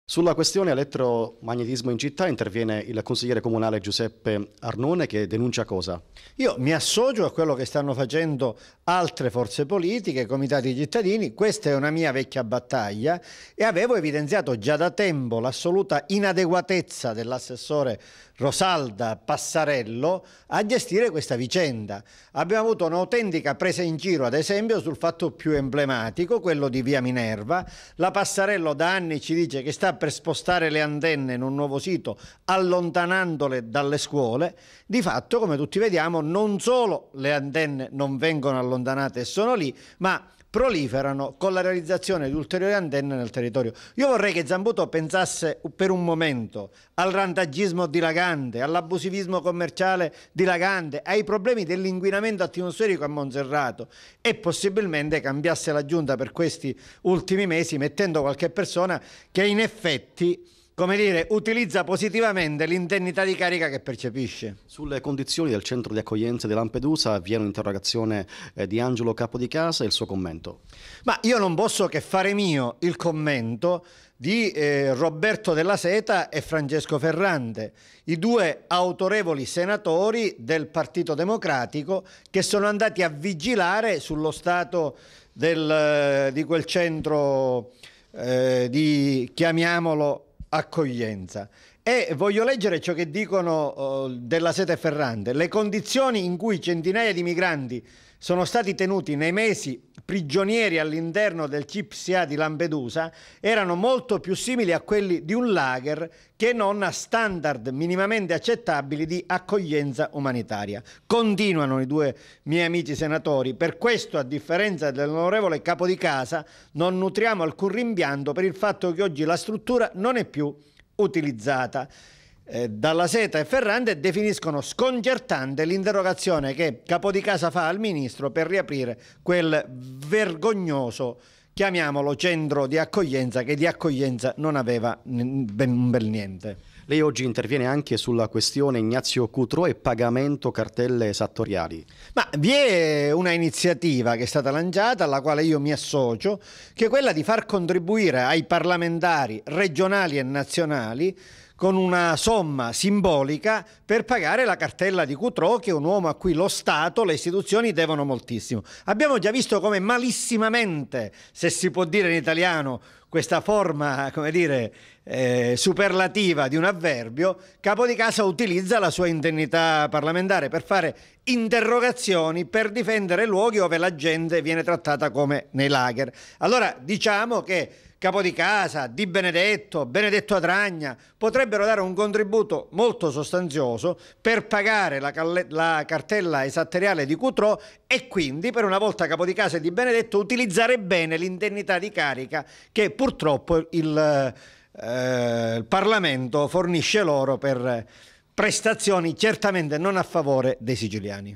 Sulla questione elettromagnetismo in città interviene il consigliere comunale Giuseppe Arnone che denuncia cosa? Io mi associo a quello che stanno facendo altre forze politiche, comitati cittadini. Questa è una mia vecchia battaglia e avevo evidenziato già da tempo l'assoluta inadeguatezza dell'assessore Rosalda Passarello a gestire questa vicenda. Abbiamo avuto un'autentica presa in giro, ad esempio, sul fatto più emblematico, quello di Via Minerva. La Passarello da anni ci dice che sta per spostare le antenne in un nuovo sito, allontanandole dalle scuole. Di fatto, come tutti vediamo, non solo le antenne non vengono allontanate e sono lì, ma proliferano con la realizzazione di ulteriori antenne nel territorio. Io vorrei che Zambuto pensasse per un momento al randagismo dilagante, all'abusivismo commerciale dilagante, ai problemi dell'inquinamento atmosferico a Monserrato e possibilmente cambiasse la giunta per questi ultimi mesi, mettendo qualche persona che in effetti, come dire, utilizza positivamente l'indennità di carica che percepisce. Sulle condizioni del centro di accoglienza di Lampedusa viene un'interrogazione di Angelo Capodicasa e il suo commento. Ma io non posso che fare mio il commento di Roberto Della Seta e Francesco Ferrante, i due autorevoli senatori del Partito Democratico che sono andati a vigilare sullo stato di quel centro chiamiamolo accoglienza. E voglio leggere ciò che dicono Della Seta e Ferrante. Le condizioni in cui centinaia di migranti sono stati tenuti nei mesi prigionieri all'interno del CIPSA di Lampedusa erano molto più simili a quelli di un lager che non a standard minimamente accettabili di accoglienza umanitaria. Continuano i due miei amici senatori. Per questo, a differenza dell'onorevole Capodicasa, non nutriamo alcun rimpianto per il fatto che oggi la struttura non è più utilizzata. Dalla Seta e Ferrante definiscono sconcertante l'interrogazione che Capodicasa fa al ministro per riaprire quel vergognoso, chiamiamolo, centro di accoglienza che di accoglienza non aveva un bel niente. Lei oggi interviene anche sulla questione Ignazio Cutro e pagamento cartelle esattoriali. Ma vi è una iniziativa che è stata lanciata, alla quale io mi associo, che è quella di far contribuire ai parlamentari regionali e nazionali con una somma simbolica per pagare la cartella di Cutro, che è un uomo a cui lo Stato, le istituzioni devono moltissimo. Abbiamo già visto come malissimamente, se si può dire in italiano, questa forma, come dire, superlativa di un avverbio, Capodicasa utilizza la sua indennità parlamentare per fare interrogazioni per difendere luoghi dove la gente viene trattata come nei lager. Allora diciamo che Capodicasa, Di Benedetto, Benedetto Adragna potrebbero dare un contributo molto sostanzioso per pagare la cartella esattoriale di Cutro e quindi per una volta Capodicasa e Di Benedetto utilizzare bene l'indennità di carica che purtroppo il Parlamento fornisce loro per prestazioni certamente non a favore dei siciliani.